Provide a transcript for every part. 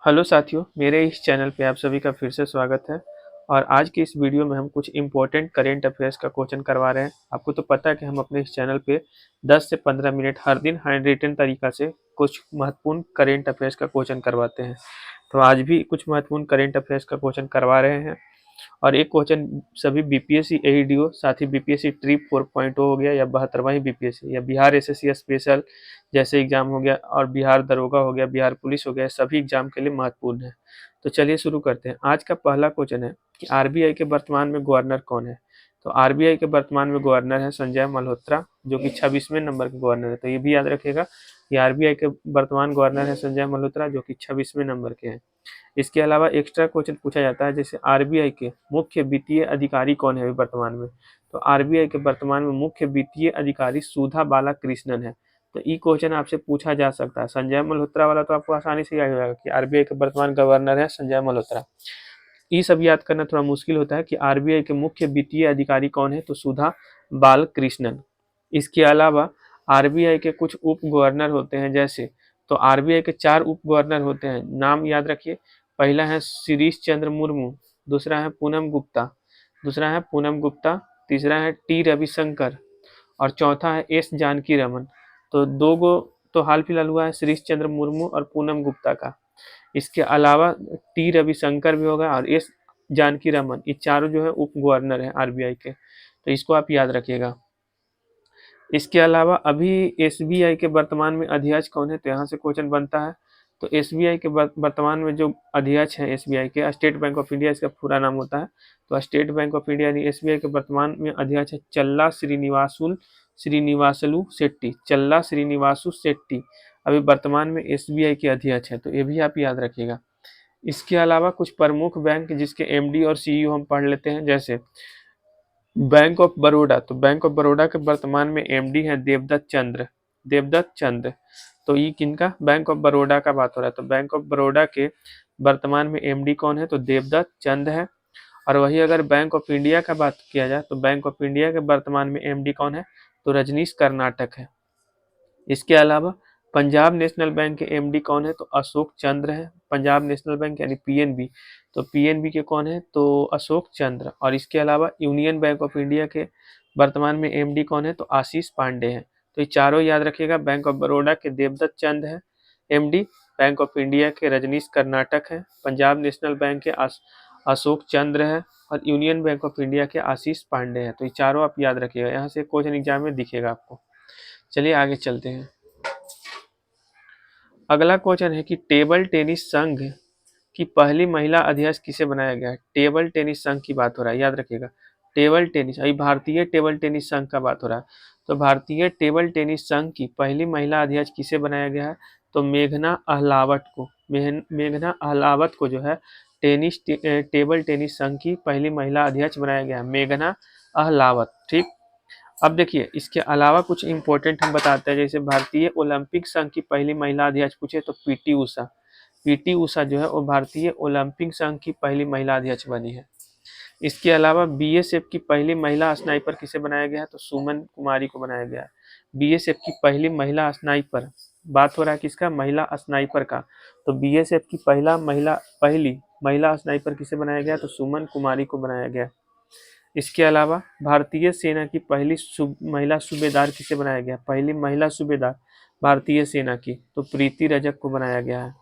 Hello साथियों, मेरे इस चैनल पे आप सभी का फिर से स्वागत है। और आज की इस वीडियो में हम कुछ इम्पोर्टेंट करेंट अफेयर्स का क्वेश्चन करवा रहे हैं। आपको तो पता है कि हम अपने इस चैनल पे 10 से 15 मिनट हर दिन हैंड रिटन तरीका से कुछ महत्वपूर्ण करेंट अफेयर्स का क्वेश्चन करवाते हैं। तो आज भी कुछ महत्वपूर्ण करेंट अफेयर्स का क्वेश्चन करवा रहे हैं। और एक क्वेश्चन सभी बीपीएससी एईडीओ, साथ ही बीपीएससी ट्रिप 4.0 हो गया या 72वां ही बीपीएससी या बिहार एसएससी स्पेशल जैसे एग्जाम हो गया, और बिहार दरोगा हो गया, बिहार पुलिस हो गया, सभी एग्जाम के लिए महत्वपूर्ण है। तो चलिए शुरू करते हैं। आज का पहला क्वेश्चन है कि आरबीआई के वर्तमान में गवर्नर कौन है। तो आरबीआई के वर्तमान में गवर्नर है संजय मल्होत्रा, जो कि 26वें नंबर के गवर्नर है। तो ये भी याद रखिएगा कि आरबीआई के वर्तमान गवर्नर है संजय मल्होत्रा, जो कि 26वें नंबर के हैं। इसके अलावा एक्स्ट्रा क्वेश्चन पूछा जाता है, जैसे आरबीआई के मुख्य वित्तीय अधिकारी कौन है अभी वर्तमान में। तो आरबीआई के वर्तमान में मुख्य वित्तीय अधिकारी सुधा बाला कृष्णन है। तो ये क्वेश्चन आपसे पूछा जा सकता है। संजय मल्होत्रा वाला तो आपको आसानी से याद हो जाएगा कि आरबीआई के वर्तमान गवर्नर है संजय मल्होत्रा। ये सब याद करना थोड़ा मुश्किल होता है कि आरबीआई के मुख्य वित्तीय अधिकारी कौन है, तो सुधा बालकृष्णन। इसके अलावा आरबीआई के कुछ उप गवर्नर होते हैं, जैसे तो आरबीआई के 4 उप गवर्नर होते हैं, नाम याद रखिए। पहला है शिरीष चंद्र मुर्मू, दूसरा है पूनम गुप्ता, तीसरा है टी रविशंकर, और चौथा है एस जानकी रमन। तो दो गो तो हाल फिलहाल हुआ है, शिरीष चंद्र मुर्मू और पूनम गुप्ता का। इसके अलावा टी रविशंकर भी होगा और एस जानकी रमन, ये चारों जो है उप गवर्नर है आरबीआई के। तो इसको आप याद रखिएगा। इसके अलावा अभी एसबीआई के वर्तमान में अध्यक्ष कौन है, तो यहाँ से क्वेश्चन बनता है। तो एसबीआई के वर्तमान में जो अध्यक्ष है एसबीआई के, स्टेट बैंक ऑफ इंडिया इसका पूरा नाम होता है। तो स्टेट बैंक ऑफ इंडिया यानी एसबीआई के वर्तमान में अध्यक्ष है श्रीनिवासलू शेट्टी अभी वर्तमान में एसबीआई के अध्यक्ष है। तो ये भी आप याद रखिएगा। इसके अलावा कुछ प्रमुख बैंक जिसके एमडी और सीईओ हम पढ़ लेते हैं, जैसे बैंक ऑफ बड़ौदा। तो बैंक ऑफ बड़ौदा के वर्तमान में एमडी है देवदत्त चंद्र। तो ये किनका, बैंक ऑफ बड़ौदा का बात हो रहा है। तो बैंक ऑफ बड़ौदा के वर्तमान में एमडी कौन है, तो देवदत्त चंद्र है। और वही अगर बैंक ऑफ इंडिया का बात किया जाए तो बैंक ऑफ इंडिया के वर्तमान में एमडी कौन है, तो रजनीश कर्नाटक है। इसके अलावा पंजाब नेशनल बैंक के एमडी कौन है, तो अशोक चंद्र है। पंजाब नेशनल बैंक यानी पीएनबी, तो पीएनबी के कौन है, तो अशोक चंद्र। और इसके अलावा यूनियन बैंक ऑफ इंडिया के वर्तमान में एमडी कौन है, तो आशीष पांडे हैं। तो ये चारों याद रखिएगा। बैंक ऑफ बड़ौदा के देवदत्त चंद है एमडी, बैंक ऑफ इंडिया के रजनीश कर्नाटक है, पंजाब नेशनल बैंक के अशोक चंद्र है, और यूनियन बैंक ऑफ इंडिया के आशीष पांडे हैं। तो ये चारों आप याद रखिएगा, यहाँ से क्वेश्चन एग्जाम में दिखेगा आपको। चलिए आगे चलते हैं। अगला क्वेश्चन है कि टेबल टेनिस संघ की पहली महिला अध्यक्ष किसे बनाया गया है। टेबल टेनिस संघ की बात हो रहा है, याद रखिएगा। टेबल टेनिस, अभी भारतीय टेबल टेनिस संघ का बात हो रहा है। तो भारतीय टेबल टेनिस संघ की पहली महिला अध्यक्ष किसे बनाया गया है, तो मेघना अहलावत को जो है टेबल टेनिस संघ की पहली महिला अध्यक्ष बनाया गया है, मेघना अहलावत। ठीक। अब देखिए इसके अलावा कुछ इंपॉर्टेंट हम बताते हैं, जैसे भारतीय ओलंपिक संघ की पहली महिला अध्यक्ष पूछे तो पीटी उषा जो है वो भारतीय ओलंपिक संघ की पहली महिला अध्यक्ष बनी है। इसके अलावा बीएसएफ की पहली महिला स्नाइपर किसे बनाया गया है, तो सुमन कुमारी को बनाया गया है। बीएसएफ की पहली महिला स्नाइपर, बात हो रहा है किसका, महिला स्नाइपर का। तो बीएसएफ की पहली महिला स्नाइपर किसे बनाया गया, तो सुमन कुमारी को बनाया गया। इसके अलावा भारतीय सेना की पहली महिला सूबेदार किसे बनाया गया, पहली महिला सूबेदार भारतीय सेना की, तो प्रीति रजक को बनाया गया है।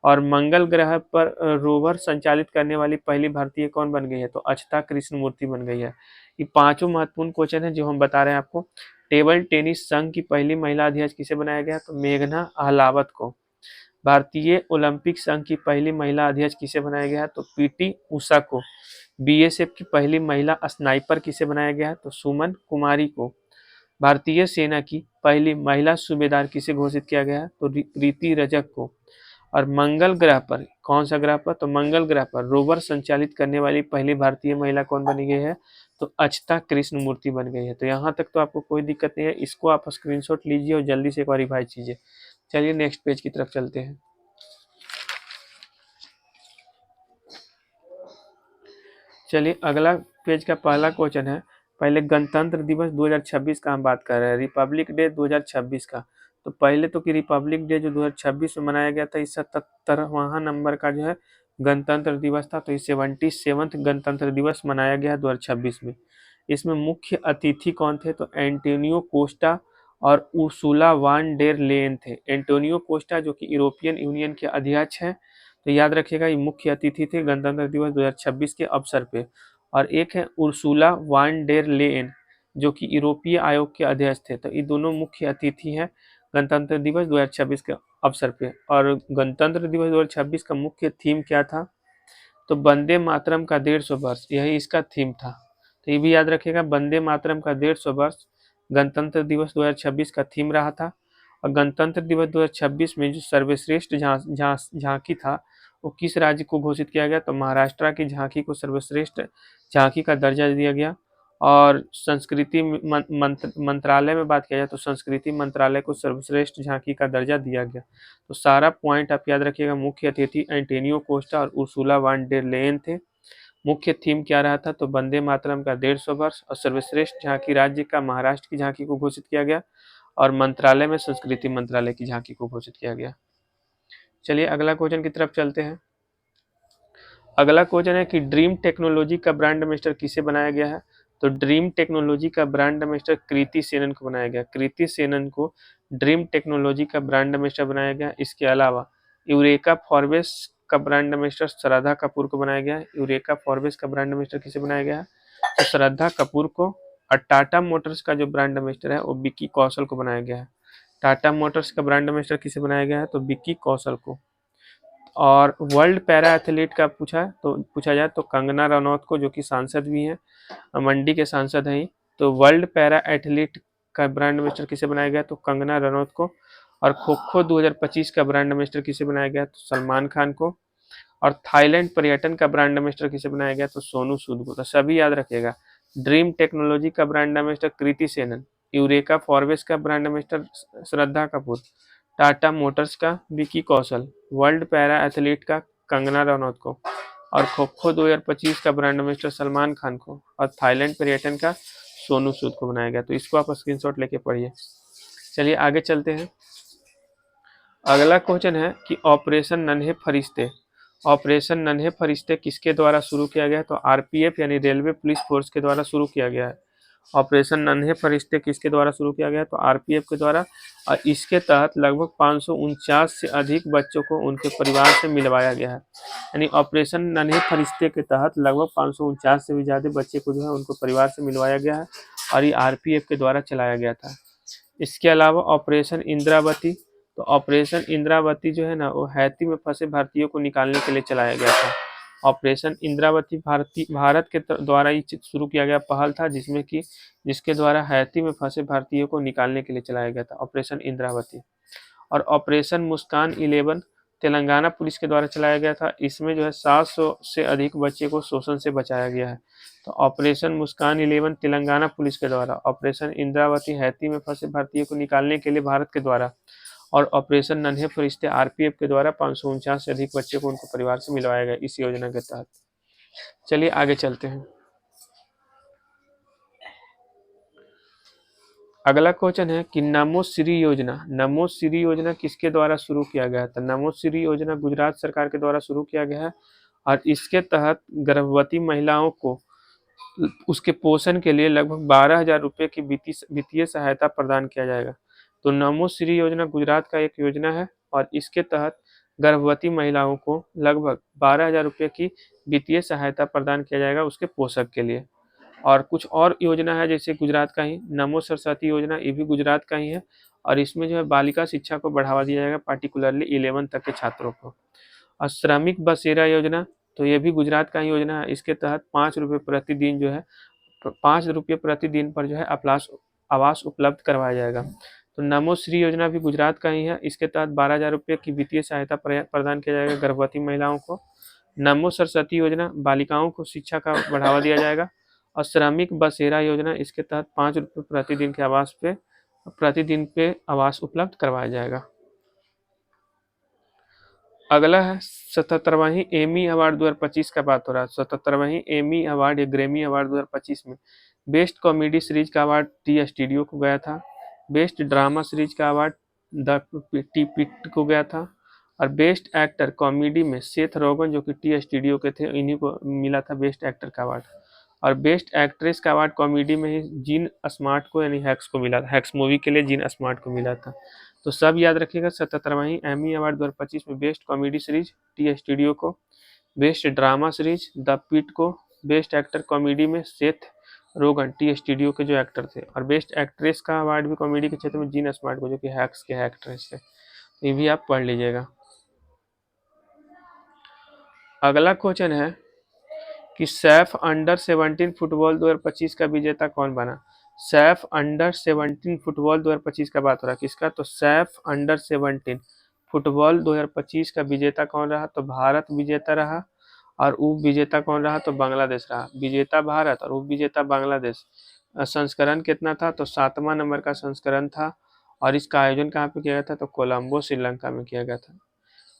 और मंगल ग्रह पर रोवर संचालित करने वाली पहली भारतीय कौन बन गई है, तो अक्षता कृष्णमूर्ति बन गई है। ये पांचों महत्वपूर्ण क्वेश्चन है जो हम बता रहे हैं आपको। टेबल टेनिस संघ की पहली महिला अध्यक्ष किसे बनाया गया, तो मेघना अहलावत को। भारतीय ओलंपिक संघ की पहली महिला अध्यक्ष किसे बनाया गया है, तो पीटी उषा को। बीएसएफ की पहली महिला स्नाइपर किसे बनाया गया है, तो सुमन कुमारी को। भारतीय सेना की पहली महिला सूबेदार किसे घोषित किया गया है, तो प्रीति रजक को। और मंगल ग्रह पर, कौन सा ग्रह पर, तो मंगल ग्रह पर रोवर संचालित करने वाली पहली भारतीय महिला कौन बनी गई है, तो अक्षता कृष्णमूर्ति बन गई है। तो यहाँ तक तो आपको कोई दिक्कत नहीं है, इसको आप स्क्रीनशॉट लीजिए और जल्दी से एक बार रिवाइज कीजिए। चलिए नेक्स्ट पेज की तरफ चलते हैं। चलिए अगला पेज का पहला क्वेश्चन है, पहले गणतंत्र दिवस 2026 का हम बात कर रहे हैं, रिपब्लिक डे 2026 का। तो पहले तो कि रिपब्लिक डे जो 2026 में मनाया गया था, इस 77वां नंबर का जो है गणतंत्र दिवस था, तो इस 77th गणतंत्र दिवस मनाया गया है 2026 में। इसमें मुख्य अतिथि कौन थे, तो एंटोनियो कोस्टा और उर्सुला वान डेर लेयन थे। एंटोनियो कोस्टा जो कि यूरोपियन यूनियन के अध्यक्ष हैं, तो याद रखिएगा ये मुख्य अतिथि थे गणतंत्र दिवस 2026 के अवसर पे। और एक है उर्सुला वान डेर लेयन जो कि यूरोपीय आयोग के अध्यक्ष थे। तो ये दोनों मुख्य अतिथि हैं गणतंत्र दिवस 2026 के अवसर पे। और गणतंत्र दिवस 2026 का मुख्य थीम क्या था, तो वंदे मातरम का 150 वर्ष, यही इसका थीम था। तो ये भी याद रखिएगा, वंदे मातरम का 150 वर्ष गणतंत्र दिवस 2026 का थीम रहा था। और गणतंत्र दिवस 2026 में जो सर्वश्रेष्ठ झांकी था वो किस राज्य को घोषित किया गया, तो महाराष्ट्र की झांकी को सर्वश्रेष्ठ झांकी का दर्जा दिया गया। और संस्कृति मंत्रालय में बात किया जाए तो संस्कृति मंत्रालय को सर्वश्रेष्ठ झांकी का दर्जा दिया गया। तो सारा पॉइंट आप याद रखिएगा। मुख्य अतिथि एंटोनियो कोस्टा और उर्सुला वान डेर लेयन थे। मुख्य थीम क्या रहा था, तो वंदे मातरम का 150 वर्ष, और सर्वश्रेष्ठ झांकी राज्य का महाराष्ट्र की झांकी को घोषित किया गया, और मंत्रालय में संस्कृति मंत्रालय की झांकी को घोषित किया गया। चलिए अगला क्वेश्चन की तरफ चलते हैं। अगला क्वेश्चन है कि ड्रीम टेक्नोलॉजी का ब्रांड एम्बेसडर किसे बनाया गया है, तो ड्रीम टेक्नोलॉजी का ब्रांड एम्बेसडर कृति सेनन को बनाया गया। कृति सेनन को ड्रीम टेक्नोलॉजी का ब्रांड एम्बेसडर बनाया गया। इसके अलावा यूरेका फॉरबेस का ब्रांड एम्बेसडर श्रद्धा कपूर को बनाया गया है। यूरेका फॉरबेस का ब्रांड एम्बेसडर किसे बनाया गया है, तो श्रद्धा कपूर को। और टाटा मोटर्स का जो ब्रांड एम्बेसडर है वो विक्की कौशल को बनाया गया है। टाटा मोटर्स का ब्रांड एम्बेसडर किसे बनाया गया है, तो विक्की कौशल को। और वर्ल्ड पैरा एथलीट का पूछा जाए तो कंगना रनौत को, जो कि सांसद भी हैं, मंडी के सांसद हैं। तो वर्ल्ड पैरा एथलीट का ब्रांड एम्बेसडर किसे बनाया गया, तो कंगना रनौत को। और खो खो 2025 का ब्रांड एम्बेसडर किसे बनाया गया, तो सलमान खान को। और थाईलैंड पर्यटन का ब्रांड एम्बेसडर किसे बनाया गया, तो सोनू सूद को। तो सभी याद रखिएगा, ड्रीम टेक्नोलॉजी का brand ambassador Kriti Sanon, eureka फॉरबेस का brand ambassador Shraddha Kapoor, Tata Motors का Vicky Kaushal, world para athlete का कंगना रनौत को, और खो खो 2025 का ब्रांड एम्बेसडर सलमान खान को, और थाईलैंड पर्यटन का सोनू सूद को बनाया गया। तो इसको आप स्क्रीनशॉट लेके पढ़िए। चलिए आगे चलते हैं। अगला क्वेश्चन है कि ऑपरेशन नन्हे फरिश्ते, ऑपरेशन नन्हे फरिश्ते किसके द्वारा शुरू किया गया है, तो आरपीएफ यानी रेलवे पुलिस फोर्स के द्वारा शुरू किया गया है। ऑपरेशन नन्हे फरिश्ते किसके द्वारा शुरू किया गया है, तो आरपीएफ के द्वारा। और इसके तहत लगभग 549 से अधिक बच्चों को उनके परिवार से मिलवाया गया है। यानी ऑपरेशन नन्हे फरिश्ते के तहत लगभग 549 से भी ज़्यादा बच्चे को जो है उनको परिवार से मिलवाया गया है, और ये आरपीएफ के द्वारा चलाया गया था। इसके अलावा ऑपरेशन इंद्रावती, तो ऑपरेशन इंद्रावती जो है ना वो हैती में फंसे भारतीयों को निकालने के लिए चलाया गया था। ऑपरेशन इंद्रावती भारत के द्वारा ही शुरू किया गया पहल था, जिसके द्वारा हैती में फंसे भारतीयों को निकालने के लिए चलाया गया था ऑपरेशन इंद्रावती। और ऑपरेशन मुस्कान 11 तेलंगाना पुलिस के द्वारा चलाया गया था। इसमें जो है 700 से अधिक बच्चे को शोषण से बचाया गया है। तो ऑपरेशन मुस्कान 11 तेलंगाना पुलिस के द्वारा, ऑपरेशन इंद्रावती हैती में फंसे भारतीयों को निकालने के लिए भारत के द्वारा, और ऑपरेशन नन्हे फरिश्ते आरपीएफ के द्वारा 549 से अधिक बच्चे को उनको परिवार से मिलवाया गया इस योजना के तहत। चलिए आगे चलते हैं। अगला क्वेश्चन है कि नमो श्री योजना, नमो श्री योजना किसके द्वारा शुरू किया गया था, नमो श्री योजना गुजरात सरकार के द्वारा शुरू किया गया है। और इसके तहत गर्भवती महिलाओं को उसके पोषण के लिए लगभग 12,000 रुपये की वित्तीय सहायता प्रदान किया जाएगा। तो नमो श्री योजना गुजरात का एक योजना है, और इसके तहत गर्भवती महिलाओं को लगभग 12,000 रुपये की वित्तीय सहायता प्रदान किया जाएगा उसके पोषक के लिए। और कुछ और योजना है जैसे गुजरात का ही नमो सरस्वती योजना, ये भी गुजरात का ही है, और इसमें जो है बालिका शिक्षा को बढ़ावा दिया जाएगा, पार्टिकुलरली 11 तक के छात्रों को। और श्रमिक बसेरा योजना, तो ये भी गुजरात का ही योजना है। इसके तहत 5 रुपये प्रतिदिन जो है 5 रुपये प्रतिदिन पर जो है आवास उपलब्ध करवाया जाएगा। तो नमो श्री योजना भी गुजरात का ही है। इसके तहत 12,000 रुपये की वित्तीय सहायता प्रदान किया जाएगा गर्भवती महिलाओं को। नमो सरस्वती योजना बालिकाओं को शिक्षा का बढ़ावा दिया जाएगा। और श्रमिक बसेरा योजना, इसके तहत 5 रुपये प्रतिदिन पे आवास उपलब्ध करवाया जाएगा। अगला है 77वां एमी अवार्ड 2025 का बात हो रहा है। 77वां एमी अवार्ड या ग्रैमी अवार्ड 2025 में बेस्ट कॉमेडी सीरीज का अवार्ड टी स्टूडियो को गया था। बेस्ट ड्रामा सीरीज का अवार्ड द टी पिट को गया था। और बेस्ट एक्टर कॉमेडी में सेथ रोगन जो कि टी स्टूडियो के थे, इन्हीं को मिला था बेस्ट एक्टर का अवार्ड। और बेस्ट एक्ट्रेस का अवार्ड कॉमेडी में ही जीन स्मार्ट को यानी हैक्स को मिला था, हैक्स मूवी के लिए जीन स्मार्ट को मिला था। तो सब याद रखिएगा। 77वां एमी अवार्ड 2025 में best comedy series T studio को, best drama series the pit को, बेस्ट एक्टर कॉमेडी में सेथ रोगन टी स्टूडियो के जो एक्टर थे, और बेस्ट एक्ट्रेस का अवार्ड भी कॉमेडी के क्षेत्र में जीन स्मार्ट को जो कि हैक्स के एक्ट्रेस थे। तो ये भी आप पढ़ लीजिएगा। अगला क्वेश्चन है कि सैफ अंडर 17 फुटबॉल 2025 का विजेता कौन बना। सैफ अंडर 17 फुटबॉल 2025 का बात हो रहा है किसका, तो सैफ अंडर 17 फुटबॉल 2025 का विजेता कौन रहा, तो भारत विजेता रहा। और उप विजेता कौन रहा, तो बांग्लादेश रहा। विजेता भारत और उप विजेता बांग्लादेश। संस्करण कितना था, तो 7वां नंबर का संस्करण था। और इसका आयोजन कहाँ पे किया गया था, तो कोलंबो श्रीलंका में किया गया था।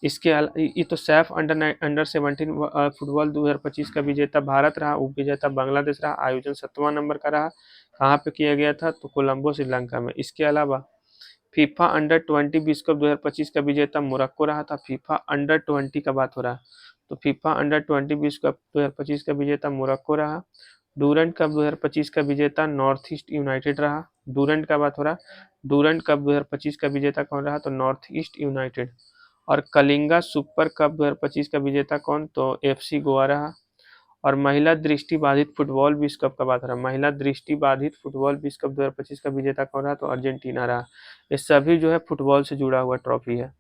इसके ये तो सैफ अंडर 17 फुटबॉल 2025 का विजेता भारत रहा, उप विजेता बांग्लादेश रहा। आयोजन 7वां नंबर का रहा। कहाँ पे किया गया था, तो कोलंबो श्रीलंका में। इसके अलावा फीफा अंडर 20 विश्व कप 2025 का विजेता मोरक्को रहा था। फीफा अंडर 20 का बात हो रहा है, तो फीफा अंडर 20 विश्व कप 2025 का विजेता मोरक्को रहा। डूरंड कप 2025 का विजेता नॉर्थ ईस्ट यूनाइटेड रहा। डूरंड का बात हो रहा है, डूरंड कप 2025 का विजेता कौन रहा, तो नॉर्थ ईस्ट यूनाइटेड। और कलिंगा सुपर कप 2025 का विजेता कौन, तो एफसी गोवा रहा। और महिला दृष्टिबाधित फुटबॉल विश्व कप का बात हो रहा है, महिला दृष्टिबाधित फुटबॉल विश्व कप 2025 का विजेता कौन रहा, तो अर्जेंटीना रहा। ये सभी जो है फुटबॉल से जुड़ा हुआ ट्रॉफी है।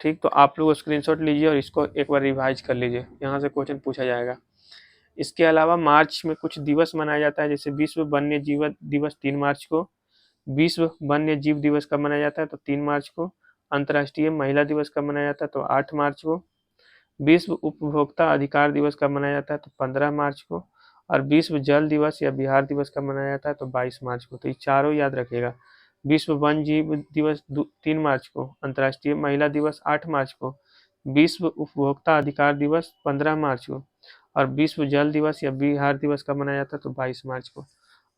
ठीक, तो आप लोग स्क्रीनशॉट लीजिए और इसको एक बार रिवाइज कर लीजिए, यहाँ से क्वेश्चन पूछा जाएगा। इसके अलावा मार्च में कुछ दिवस मनाया जाता है, जैसे विश्व वन्य जीव दिवस 3 मार्च को, विश्व वन्य जीव दिवस कब मनाया जाता है, तो 3 मार्च को। अंतर्राष्ट्रीय महिला दिवस कब मनाया जाता है, तो 8 मार्च को। विश्व उपभोक्ता अधिकार दिवस कब मनाया जाता है, तो 15 मार्च को। और विश्व जल दिवस या बिहार दिवस कब मनाया जाता है, तो 22 मार्च को। तो ये चारों याद रखिएगा। विश्व वन्य जीव दिवस 3 मार्च को, अंतर्राष्ट्रीय महिला दिवस 8 मार्च को, विश्व उपभोक्ता अधिकार दिवस 15 मार्च को, और विश्व जल दिवस या बिहार दिवस कब मनाया जाता है, तो 22 मार्च को।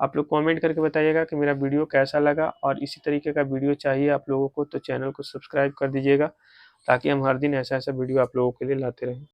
आप लोग कमेंट करके बताइएगा कि मेरा वीडियो कैसा लगा, और इसी तरीके का वीडियो चाहिए आप लोगों को तो चैनल को सब्सक्राइब कर दीजिएगा, ताकि हम हर दिन ऐसा ऐसा वीडियो आप लोगों के लिए लाते रहें।